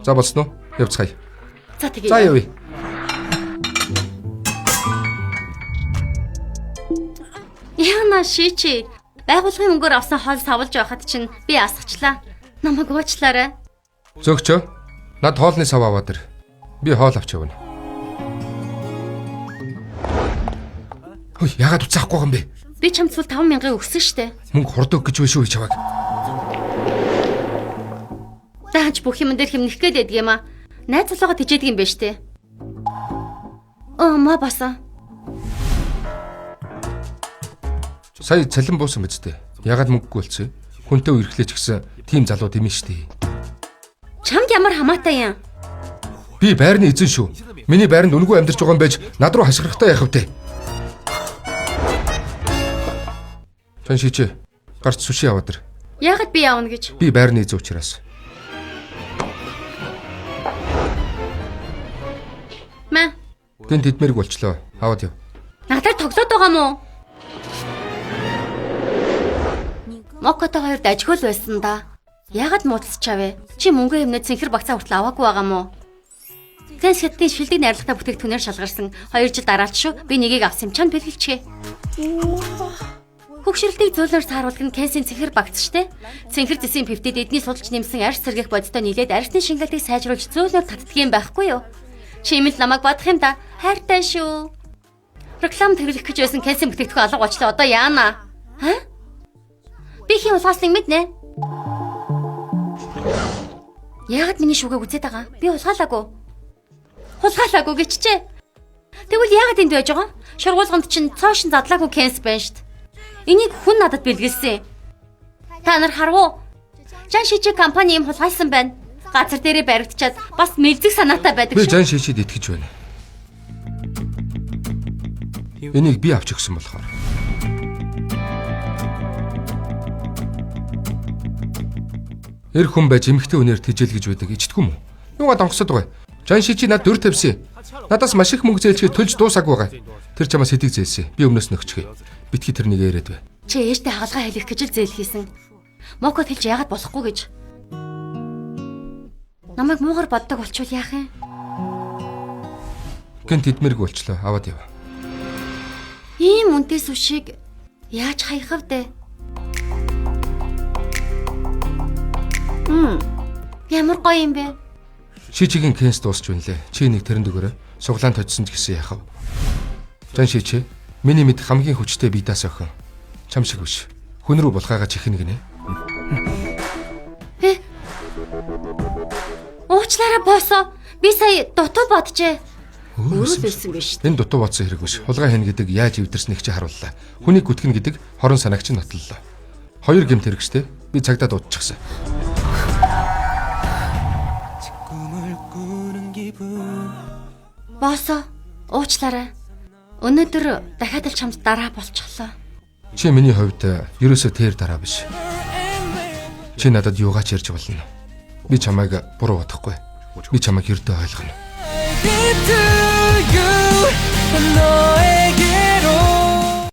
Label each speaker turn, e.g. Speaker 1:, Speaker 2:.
Speaker 1: За болсон уу? Явцгаая.
Speaker 2: За тэгээ.
Speaker 1: За явъя.
Speaker 2: Яна шичи. Байгууллагын мөнгөөр авсан хоол савлж байхад чинь би асгачлаа. Намайг уучлаарай.
Speaker 1: Зөөгчөө. Над хоолны сав аваад ир. Би хоол авч явна. Хөөе, яагаад уцаахгүй юм бэ?
Speaker 2: Би чамд сул 5,000 өгсөн штэ.
Speaker 1: Мөнгө хордог гэж биш үү чаваг?
Speaker 2: Дааж бүх юм дээр хэмнэх гээд байдаг юм аа. Найз залууга тижээдэг юм байна штэ. Ма баса.
Speaker 1: Сая цалин буусан биз дээ. Яагаад мөнгөгүй болцсон? Хүнтэй үерхлээч гэсэн тийм залуу дэмэн штэ.
Speaker 2: Чамд ямар хамаатай юм?
Speaker 1: Би байрны эзэн шүү. Миний байранд үнгүй амьдарч байгаа юм байж над руу хашгирахтай яах вэ? Чан шичээ. Гарч суши аваад ир.
Speaker 2: Яагаад би явна гэж?
Speaker 1: Би байрны эзэн учраас.
Speaker 2: Маа.
Speaker 1: Тэн тэдмэрэг болчлоо. Аваад яв.
Speaker 2: Надад тоглоод байгаа мó? Мокото хоёрд ажигуул байсан да. Яагаад муудалцчаавэ? Чи мөнгө хэмнээ цэнхэр багцаа хүртэл аваагүй байгаа мó? Гэнс хэдийн шилдэг найрлагатай бүтээгдэхүүнээр шалгарсан 2 жил дараалт шүү. Би нэгийг авсан юм чанд бэлгэлчээ. Хөгшрөлтийг зөөлөөр сааруулах нь Кенсийн цэнхэр багц штэ. Цэнхэр зэсийн пивтэд эдний сулж нэмсэн арьс сэргэх бодистой нийлээд арьсны шингэлтийг сайжруулж зөөлөөр татдгийн байхгүй юу? Чимэл намайг бодох юм да. Хайртай шүү. Реклам тэглэх гэж байсан Кенсийн бүтээгдэхүүн алга болчлоо. Одоо яана? Ха? Би хин улгаасныг мэднэ. Яагаад миний шүүгээ үзээд байгаа? Би улгаалаагүй. Хулгаалаагүй гэччээ. Тэгвэл яагаад энд байж байгаа? Шургуулганд чинь цоошин задлаагүй Кенс байна штт. Энийг хүн надад бэлгэлсэн. Та нар харав уу? Жан шижиг компани юм хулгайлсан байна. Газар дээрээ баригдчаад бас мэлзэг санаатай байдаг
Speaker 1: шүү. Би жан шижид итгэж байна. Энийг би авч өгсөн болохоор. Эр хүн байж эмэгтэй үнээр тэжээлгэж байдаг ичдэггүй юм уу? Юугаа донгосод байгаа? Жан шижи над дөр тавьсан. Надаас маш их мөнгө зээлчгээ төлж дуусаагүй байгаа. Тэр чамаас хэдийг зээлсэн. Би өмнөөс нөхчихье. Битгий тэрнийг яриад бай.
Speaker 2: Чи ээжтэй хаалгаа хэлэх гэж л зээл хийсэн. Мокод хэлж яагаад болохгүй гэж. Намайг муугар боддог болчвол яах юм?
Speaker 1: Гэнт тэдмэрэг болчлоо. Аваад яв.
Speaker 2: Ийм үнэтэй сушиг яаж хаях вэ? Ямар гоё юм бэ?
Speaker 1: Шижигийн Кенс дуусч байна лээ. Чи нэг тэрэнд өгөөрэй. Суглаан точсон ч гэсэн яхав. Жан шичээ. Миний мэд хамгийн хүчтэй бидаас охин. Чам шиг биш. Хүн рүү булгаагаа чихнэ гинэ.
Speaker 2: Уучлаарай боосоо. Би сая дутуу боджээ. Өөрөө хэлсэн биш.
Speaker 1: Энэ дутуу бодсон хэрэг биш. Хулгай хийн гэдэг яаж өвдөрснэг чи харууллаа. Хүнийг гүтгэн гэдэг хорон санаагч нь нотлолоо. 2 гэмт хэрэгчтэй. Би цагдаа дуудчихсан.
Speaker 2: Боосоо, уучлаарай. Өнөөдөр дахиад л чамд дараа болчихлоо.
Speaker 1: Чи миний хувьд ерөөсөө тэр дараа биш. Чи надад юугаач ярьж болно. Би чамайг буруу бодохгүй. Би чамайг ердөө ойлгоно.